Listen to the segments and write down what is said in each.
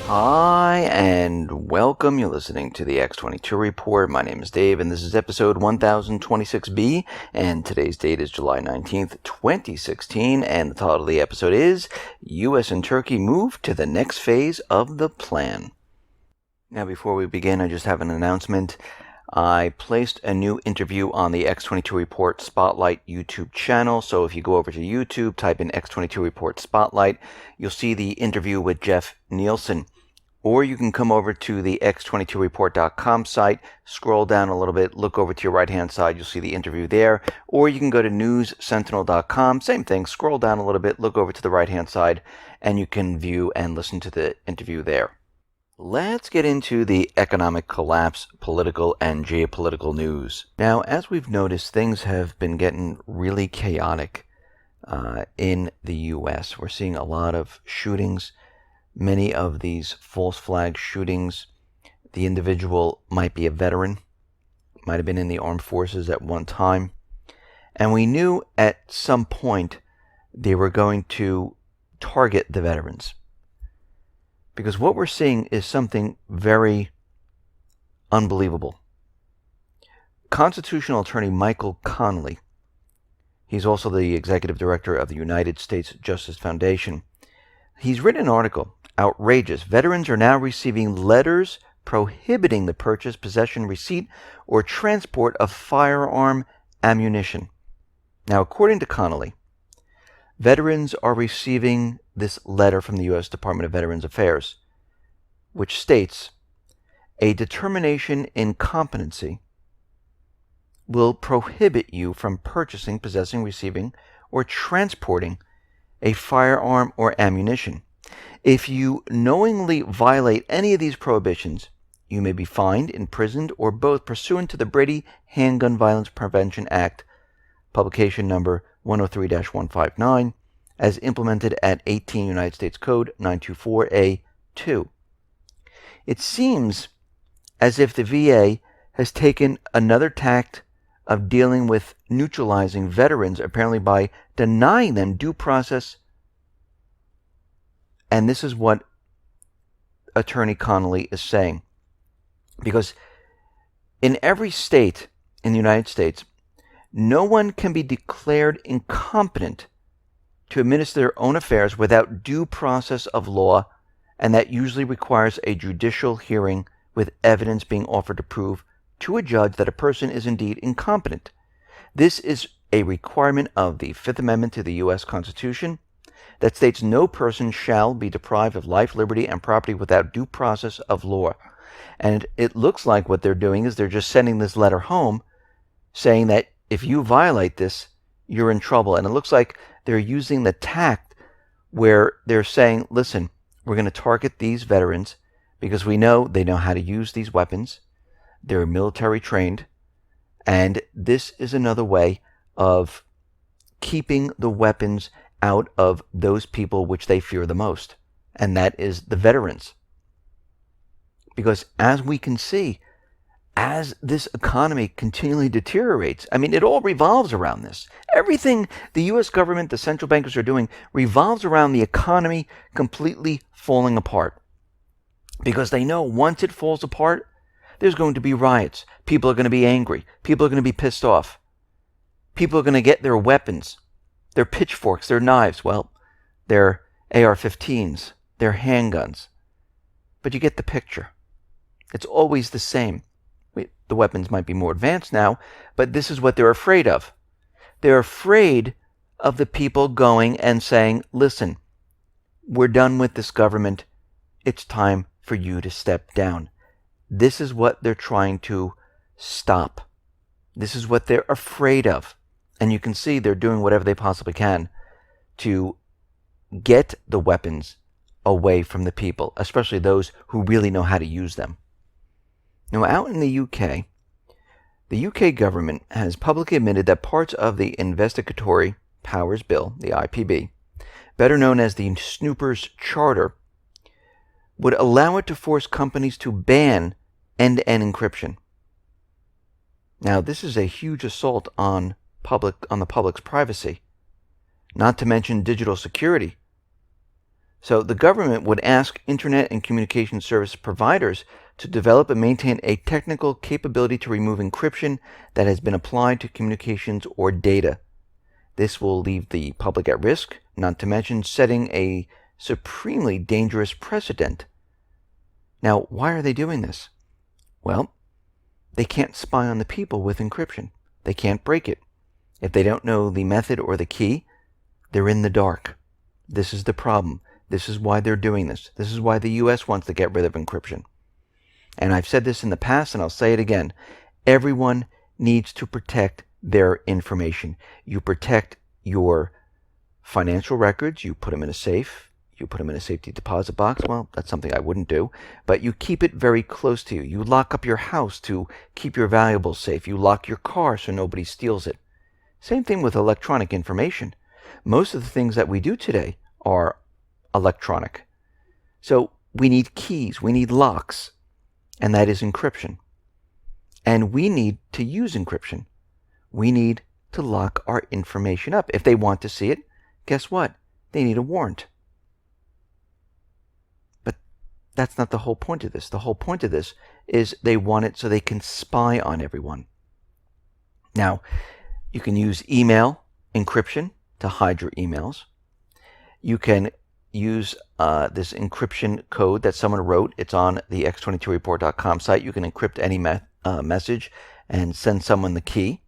Hi, and welcome. You're listening to the X22 Report. My name is Dave, and this is episode 1026B, and today's date is July 19th, 2016, and the title of the episode is US and Turkey Move to the Next Phase of the Plan. Now, before we begin, I just have an announcement. I placed a new interview on the X22 Report Spotlight YouTube channel, so if you go over to YouTube, type in X22 Report Spotlight, you'll see the interview with Jeff Nielsen. Or you can come over to the X22report.com site, scroll down a little bit, look over to your right-hand side, you'll see the interview there. Or you can go to newssentinel.com, same thing, scroll down a little bit, look over to the right-hand side, and you can view and listen to the interview there. Let's get into the economic collapse, political and geopolitical news. Now, as we've noticed, things have been getting really chaotic in the U.S. We're seeing a lot of shootings. Many of these false flag shootings, the individual might be a veteran, might have been in the armed forces at one time, and we knew at some point they were going to target the veterans. Because what we're seeing is something very unbelievable. Constitutional attorney Michael Connolly, he's also the executive director of the United States Justice Foundation, he's written an article, Outrageous. Veterans are now receiving letters prohibiting the purchase, possession, receipt, or transport of firearm ammunition. Now, according to Connolly, veterans are receiving this letter from the U.S. Department of Veterans Affairs, which states, a determination in competency will prohibit you from purchasing, possessing, receiving, or transporting a firearm or ammunition. If you knowingly violate any of these prohibitions, you may be fined, imprisoned, or both pursuant to the Brady Handgun Violence Prevention Act, publication number 103-159, as implemented at 18 United States Code 924A2. It seems as if the VA has taken another tact of dealing with neutralizing veterans, apparently by denying them due process. And this is what Attorney Connolly is saying. Because in every state in the United States, no one can be declared incompetent to administer their own affairs without due process of law, and that usually requires a judicial hearing with evidence being offered to prove to a judge that a person is indeed incompetent. This is a requirement of the Fifth Amendment to the U.S. Constitution that states no person shall be deprived of life, liberty, and property without due process of law. And it looks like what they're doing is they're just sending this letter home saying that if you violate this, you're in trouble. And it looks like they're using the tact where they're saying, listen, we're going to target these veterans because we know they know how to use these weapons. They're military trained. And this is another way of keeping the weapons out of those people which they fear the most. And that is the veterans. Because as we can see, as this economy continually deteriorates, I mean, it all revolves around this. Everything the U.S. government, the central bankers are doing revolves around the economy completely falling apart. Because they know once it falls apart, there's going to be riots. People are going to be angry. People are going to be pissed off. People are going to get their weapons, their pitchforks, their knives, well, their AR-15s, their handguns. But you get the picture. It's always the same. The weapons might be more advanced now, but this is what they're afraid of. They're afraid of the people going and saying, listen, we're done with this government. It's time for you to step down. This is what they're trying to stop. This is what they're afraid of. And you can see they're doing whatever they possibly can to get the weapons away from the people, especially those who really know how to use them. Now, out in the UK government has publicly admitted that parts of the Investigatory Powers Bill, the IPB, better known as the Snoopers Charter, would allow it to force companies to ban end-to-end encryption. Now, this is a huge assault on the public's privacy, not to mention digital security. So the government would ask internet and communication service providers to develop and maintain a technical capability to remove encryption that has been applied to communications or data. This will leave the public at risk, not to mention setting a supremely dangerous precedent. Now, why are they doing this? Well, they can't spy on the people with encryption. They can't break it. If they don't know the method or the key, they're in the dark. This is the problem. This is why they're doing this. This is why the US wants to get rid of encryption. And I've said this in the past, and I'll say it again. Everyone needs to protect their information. You protect your financial records. You put them in a safe. You put them in a safety deposit box. Well, that's something I wouldn't do. But you keep it very close to you. You lock up your house to keep your valuables safe. You lock your car so nobody steals it. Same thing with electronic information. Most of the things that we do today are electronic. So we need keys. We need locks. And that is encryption. And we need to use encryption. We need to lock our information up. If they want to see it, guess what? They need a warrant. But that's not the whole point of this. The whole point of this is they want it so they can spy on everyone. Now, you can use email encryption to hide your emails. You can use this encryption code that someone wrote. It's on the X22Report.com site. You can encrypt any message and send someone the key.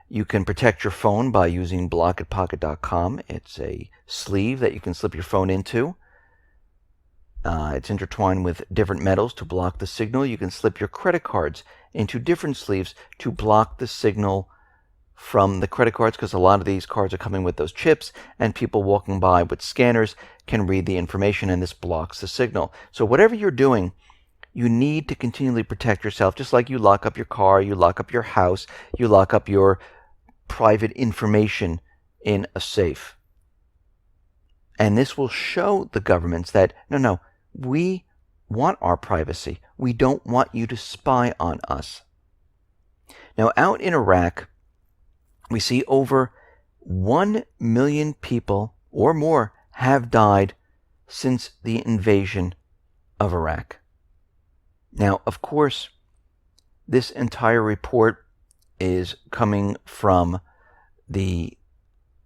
You can protect your phone by using blockitpocket.com. It's a sleeve that you can slip your phone into. It's intertwined with different metals to block the signal. You can slip your credit cards into different sleeves to block the signal from the credit cards, because a lot of these cards are coming with those chips, and people walking by with scanners can read the information, and this blocks the signal. So whatever you're doing, you need to continually protect yourself, just like you lock up your car, you lock up your house, you lock up your private information in a safe. And this will show the governments that, no, we want our privacy. We don't want you to spy on us. Now, out in Iraq, we see over 1 million people or more have died since the invasion of Iraq. Now, of course, this entire report is coming from the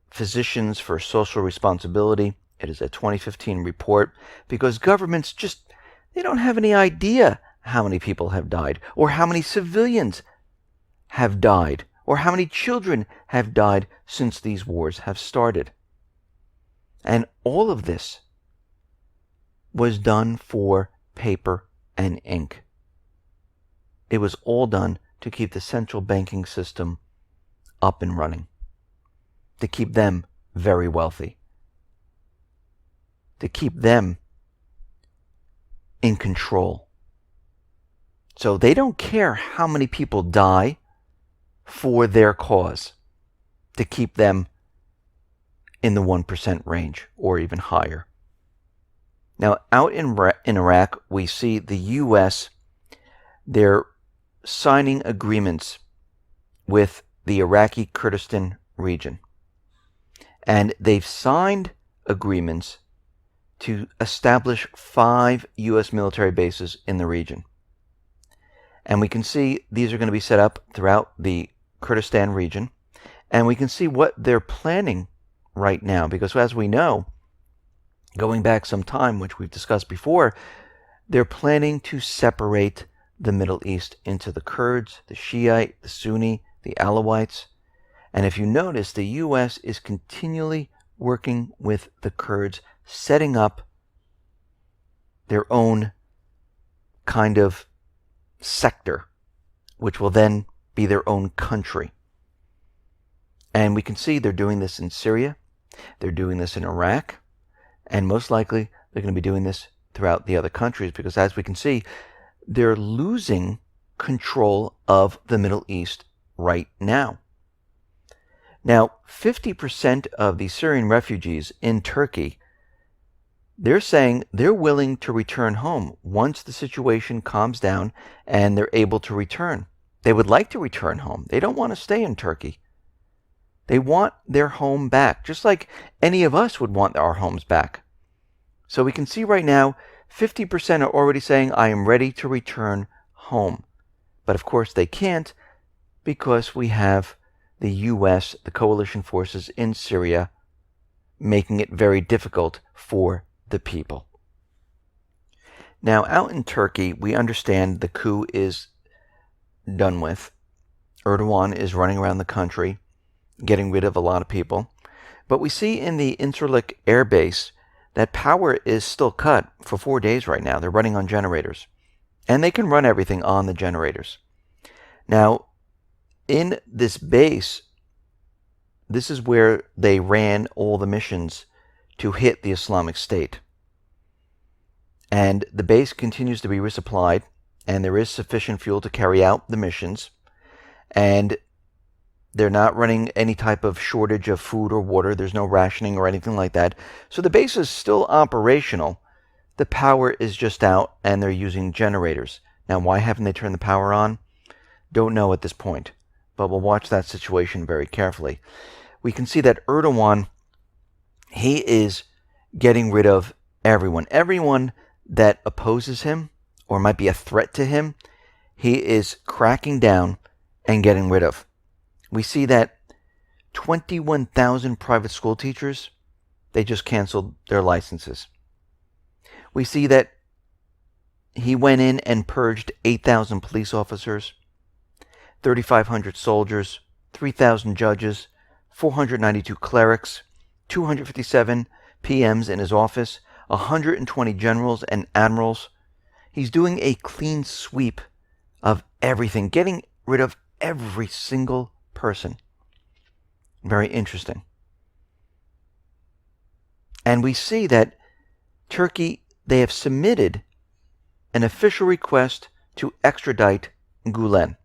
Physicians for Social Responsibility. It is a 2015 report, because governments they don't have any idea how many people have died, or how many civilians have died, or how many children have died since these wars have started. And all of this was done for paper and ink. It was all done to keep the central banking system up and running, to keep them very wealthy, to keep them in control. So they don't care how many people die for their cause, to keep them in the 1% range or even higher. Now, out in Iraq, we see the U.S., they're signing agreements with the Iraqi Kurdistan region. And they've signed agreements to establish 5 U.S. military bases in the region. And we can see these are going to be set up throughout the Kurdistan region. And we can see what they're planning right now, because as we know, going back some time, which we've discussed before, they're planning to separate the Middle East into the Kurds, the Shiite, the Sunni, the Alawites. And if you notice, the U.S. is continually working with the Kurds, setting up their own kind of sector, which will then be their own country. And we can see they're doing this in Syria, they're doing this in Iraq, and most likely they're going to be doing this throughout the other countries, because as we can see, they're losing control of the Middle East right now. Now, 50% of the Syrian refugees in Turkey, they're saying they're willing to return home once the situation calms down and they're able to return. They would like to return home. They don't want to stay in Turkey. They want their home back, just like any of us would want our homes back. So we can see right now 50% are already saying, I am ready to return home. But of course they can't, because we have the US, the coalition forces in Syria, making it very difficult for the people. Now, out in Turkey, we understand the coup is done with. Erdogan is running around the country, getting rid of a lot of people. But we see in the Incirlik air base that power is still cut for 4 days right now. They're running on generators. And they can run everything on the generators. Now, in this base, this is where they ran all the missions to hit the Islamic State. And the base continues to be resupplied, and there is sufficient fuel to carry out the missions. And they're not running any type of shortage of food or water. There's no rationing or anything like that. So the base is still operational. The power is just out, and they're using generators. Now, why haven't they turned the power on? Don't know at this point, but we'll watch that situation very carefully. We can see that Erdogan, he is getting rid of everyone. Everyone that opposes him or might be a threat to him, he is cracking down and getting rid of. We see that 21,000 private school teachers, they just canceled their licenses. We see that he went in and purged 8,000 police officers, 3,500 soldiers, 3,000 judges, 492 clerics, 257 PMs in his office, 120 generals and admirals. He's doing a clean sweep of everything, getting rid of every single person. Very interesting. And we see that Turkey, they have submitted an official request to extradite Gulen,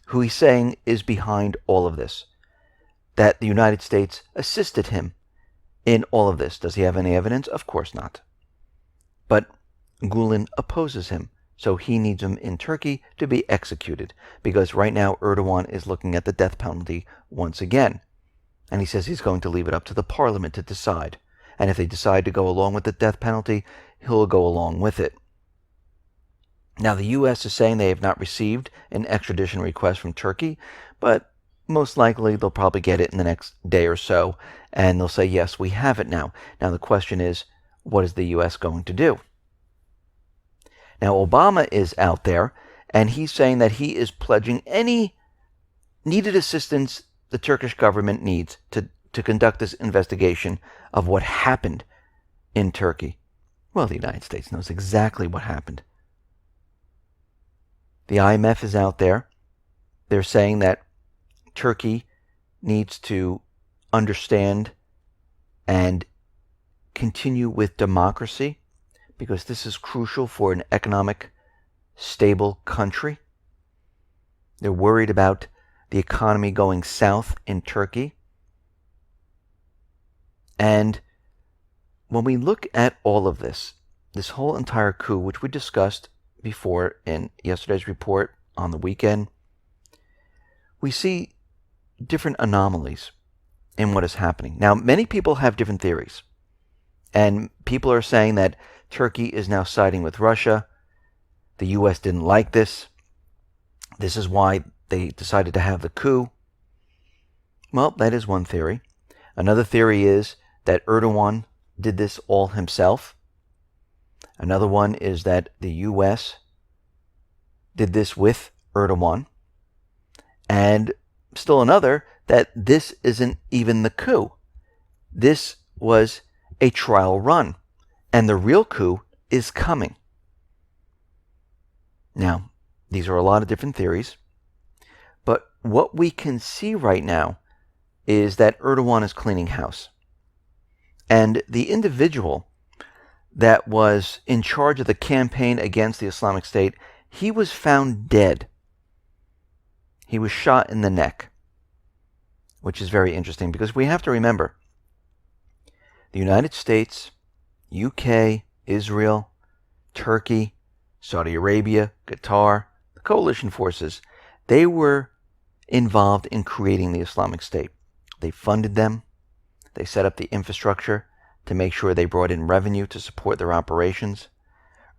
who he's saying is behind all of this, that the United States assisted him in all of this. Does he have any evidence? Of course not. But Gulen opposes him, so he needs him in Turkey to be executed, because right now Erdogan is looking at the death penalty once again. And he says he's going to leave it up to the parliament to decide. And if they decide to go along with the death penalty, he'll go along with it. Now, the U.S. is saying they have not received an extradition request from Turkey, but most likely they'll probably get it in the next day or so, and they'll say, yes, we have it now. Now, the question is, what is the U.S. going to do? Now, Obama is out there, and he's saying that he is pledging any needed assistance the Turkish government needs to conduct this investigation of what happened in Turkey. Well, the United States knows exactly what happened. The IMF is out there. They're saying that Turkey needs to understand and continue with democracy, because this is crucial for an economic, stable country. They're worried about the economy going south in Turkey. And when we look at all of this, this whole entire coup, which we discussed before in yesterday's report on the weekend, we see different anomalies in what is happening. Now, many people have different theories. And people are saying that Turkey is now siding with Russia. The U.S. didn't like this. This is why they decided to have the coup. Well, that is one theory. Another theory is that Erdogan did this all himself. Another one is that the U.S. did this with Erdogan. And still another, that this isn't even the coup. This was a trial run. And the real coup is coming. Now, these are a lot of different theories. But what we can see right now is that Erdogan is cleaning house. And the individual that was in charge of the campaign against the Islamic State, he was found dead. He was shot in the neck, which is very interesting, because we have to remember, the United States, UK, Israel, Turkey, Saudi Arabia, Qatar, the coalition forces, they were involved in creating the Islamic State. They funded them. They set up the infrastructure to make sure they brought in revenue to support their operations.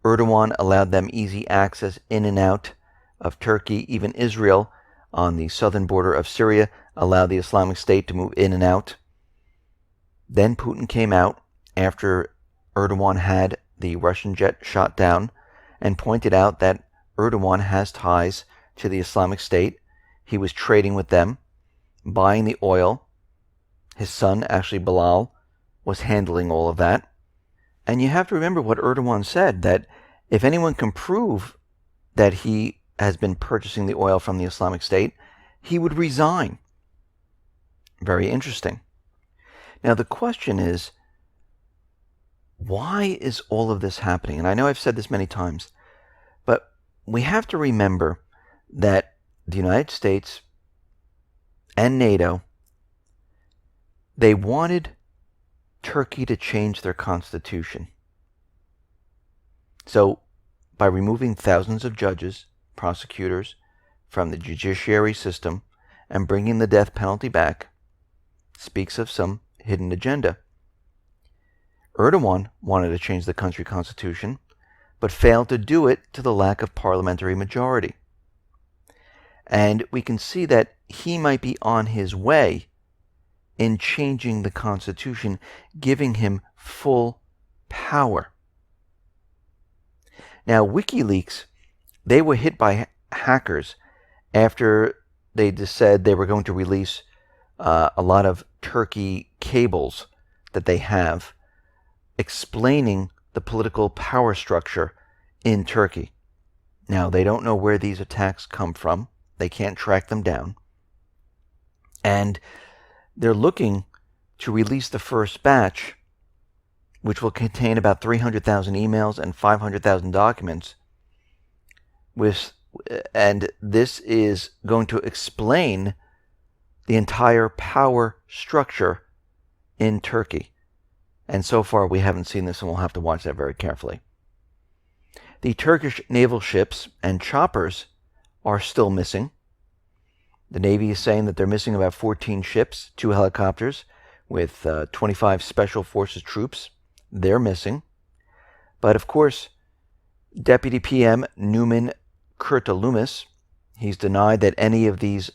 Erdogan allowed them easy access in and out of Turkey. Even Israel, on the southern border of Syria, allowed the Islamic State to move in and out. Then Putin came out after Erdogan had the Russian jet shot down and pointed out that Erdogan has ties to the Islamic State. He was trading with them, buying the oil. His son, actually Bilal, was handling all of that. And you have to remember what Erdogan said, that if anyone can prove that he has been purchasing the oil from the Islamic State, he would resign. Very interesting. Now the question is, why is all of this happening? And I know I've said this many times, but we have to remember that the United States and NATO, they wanted Turkey to change their constitution. So, by removing thousands of judges, prosecutors from the judiciary system and bringing the death penalty back, speaks of some hidden agenda. Erdogan wanted to change the country constitution, but failed to do it to the lack of parliamentary majority. And we can see that he might be on his way in changing the constitution, giving him full power. Now, WikiLeaks, they were hit by hackers after they just said they were going to release a lot of Turkey cables that they have explaining the political power structure in Turkey. Now, they don't know where these attacks come from. They can't track them down. And they're looking to release the first batch, which will contain about 300,000 emails and 500,000 documents. And this is going to explain the entire power structure in Turkey. And so far we haven't seen this, and we'll have to watch that very carefully. The Turkish naval ships and choppers are still missing. The Navy is saying that they're missing about 14 ships, 2 helicopters, with 25 Special Forces troops. They're missing. But of course, Deputy PM Numan Kurtulumus, he's denied that any of these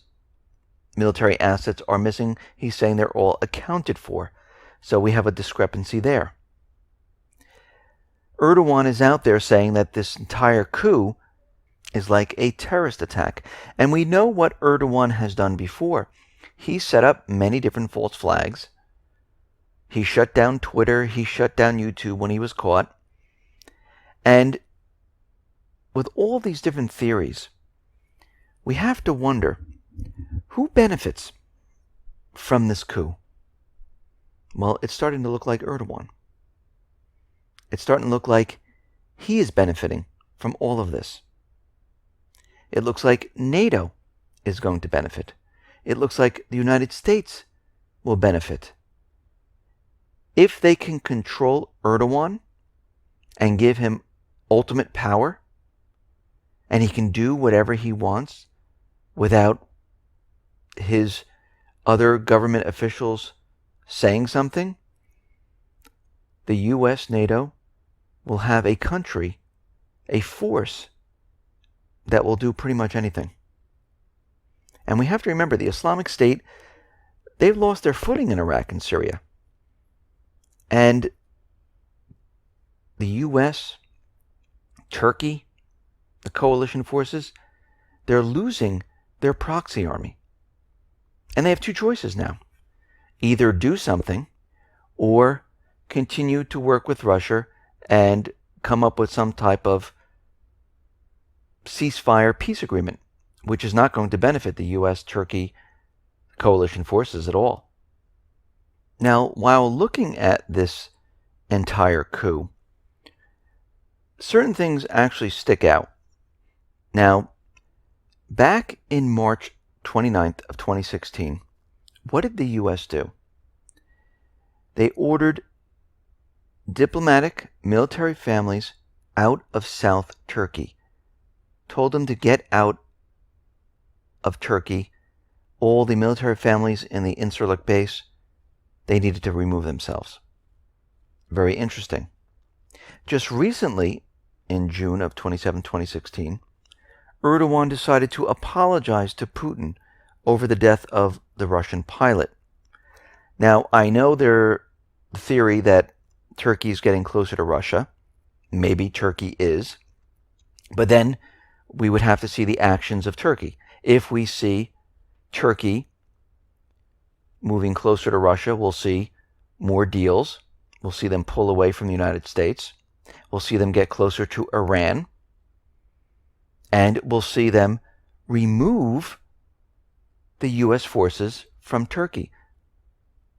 military assets are missing. He's saying they're all accounted for. So we have a discrepancy there. Erdogan is out there saying that this entire coup is like a terrorist attack. And we know what Erdogan has done before. He set up many different false flags. He shut down Twitter. He shut down YouTube when he was caught. And with all these different theories, we have to wonder, who benefits from this coup? Well, it's starting to look like Erdogan. It's starting to look like he is benefiting from all of this. It looks like NATO is going to benefit. It looks like the United States will benefit. If they can control Erdogan and give him ultimate power, and he can do whatever he wants without his other government officials saying something, the US, NATO, will have a country, a force, that will do pretty much anything. And we have to remember, the Islamic State, they've lost their footing in Iraq and Syria. And the US, Turkey, the coalition forces, they're losing their proxy army. And they have two choices now. Either do something or continue to work with Russia and come up with some type of ceasefire peace agreement, which is not going to benefit the US-Turkey coalition forces at all. Now, while looking at this entire coup, certain things actually stick out. Now, back in March 29th of 2016, what did the US do? They ordered diplomatic military families out of South Turkey, told them to get out of Turkey. All the military families in the Incirlik base, they needed to remove themselves. Very interesting. Just recently, in June of 2016, Erdogan decided to apologize to Putin over the death of the Russian pilot. Now, I know there's the theory that Turkey is getting closer to Russia. Maybe Turkey is. But then we would have to see the actions of Turkey. If we see Turkey moving closer to Russia, we'll see more deals. We'll see them pull away from the United States. We'll see them get closer to Iran. And we'll see them remove the U.S. forces from Turkey.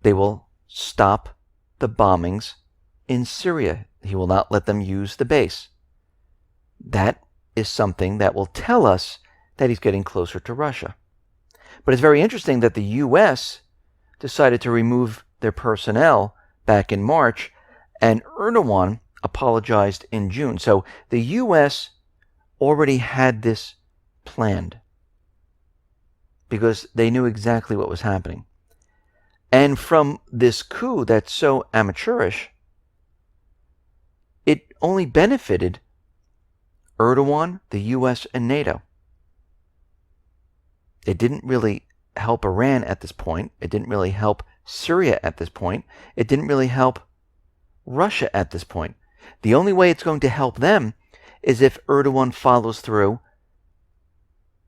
They will stop the bombings in Syria. He will not let them use the base. That is something that will tell us that he's getting closer to Russia. But it's very interesting that the U.S. decided to remove their personnel back in March, and Erdogan apologized in June. So the U.S. already had this planned because they knew exactly what was happening. And from this coup that's so amateurish, it only benefited Erdogan, the US, and NATO. It didn't really help Iran at this point. It didn't really help Syria at this point. It didn't really help Russia at this point. The only way it's going to help them is if Erdogan follows through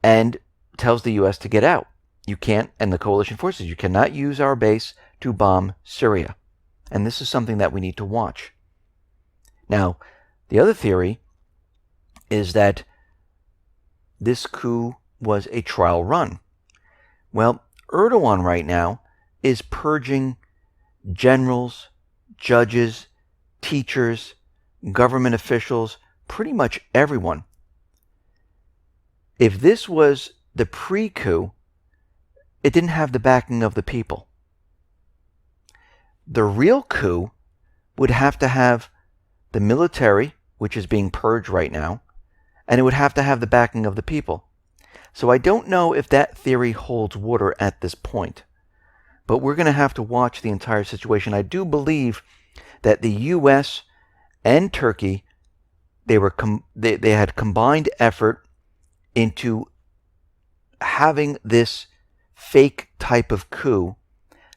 and tells the US to get out. You can't, and the coalition forces, you cannot use our base to bomb Syria. And this is something that we need to watch. Now, the other theory is that this coup was a trial run. Well, Erdogan right now is purging generals, judges, teachers, government officials, pretty much everyone. If this was the pre-coup, it didn't have the backing of the people. The real coup would have to have the military, which is being purged right now, and it would have to have the backing of the people. So I don't know if that theory holds water at this point. But we're going to have to watch the entire situation. I do believe that the U.S. and Turkey, they had combined effort into having this fake type of coup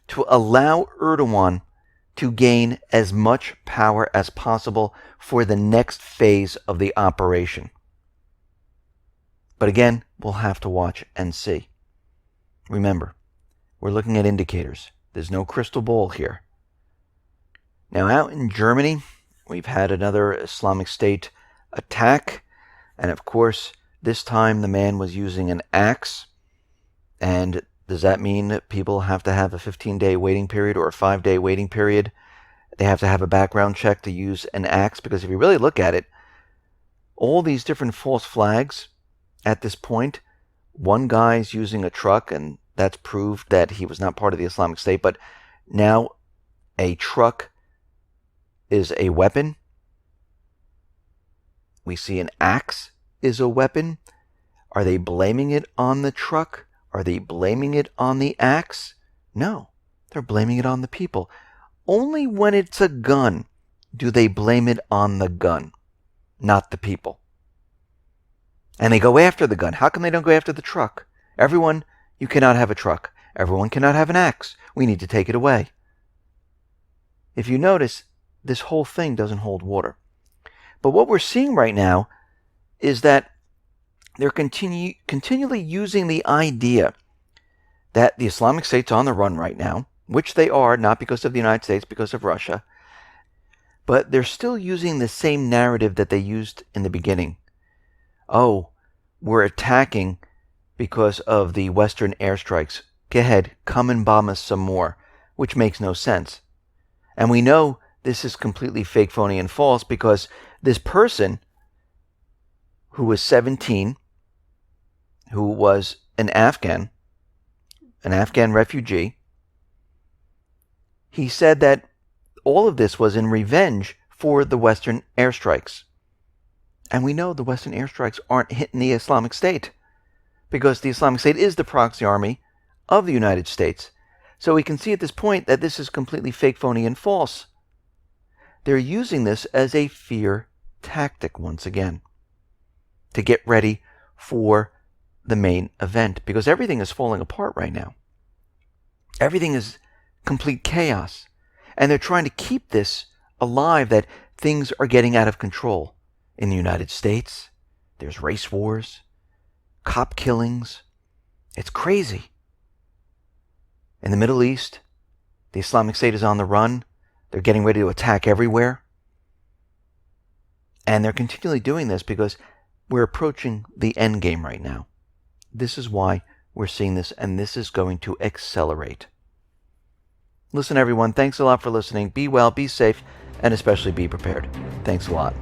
to allow Erdogan to gain as much power as possible for the next phase of the operation. But again, we'll have to watch and see. Remember, we're looking at indicators. There's no crystal ball here. Now, out in Germany, we've had another Islamic State attack. And of course, this time the man was using an axe. And does that mean that people have to have a 15-day waiting period or a 5-day waiting period? They have to have a background check to use an axe? Because if you really look at it, all these different false flags at this point, one guy's using a truck, and that's proved that he was not part of the Islamic State, but now a truck is a weapon. We see an axe is a weapon. Are they blaming it on the truck? Are they blaming it on the axe? No, they're blaming it on the people. Only when it's a gun do they blame it on the gun, not the people. And they go after the gun. How come they don't go after the truck? Everyone, you cannot have a truck. Everyone cannot have an axe. We need to take it away. If you notice, this whole thing doesn't hold water. But what we're seeing right now is that they're continually using the idea that the Islamic State's on the run right now, which they are, not because of the United States, because of Russia. But they're still using the same narrative that they used in the beginning. Oh, we're attacking because of the Western airstrikes. Go ahead, come and bomb us some more, which makes no sense. And we know this is completely fake, phony, and false because this person who was 17, who was an Afghan refugee, he said that all of this was in revenge for the Western airstrikes. And we know the Western airstrikes aren't hitting the Islamic State because the Islamic State is the proxy army of the United States. So we can see at this point that this is completely fake, phony, and false. they're using this as a fear tactic once again to get ready for the main event, because everything is falling apart right now. Everything is complete chaos. And they're trying to keep this alive, that things are getting out of control. In the United States, there's race wars, cop killings. It's crazy. In the Middle East, the Islamic State is on the run. They're getting ready to attack everywhere. And they're continually doing this because we're approaching the end game right now. This is why we're seeing this, and this is going to accelerate. Listen, everyone, thanks a lot for listening. Be well, be safe, and especially be prepared. Thanks a lot.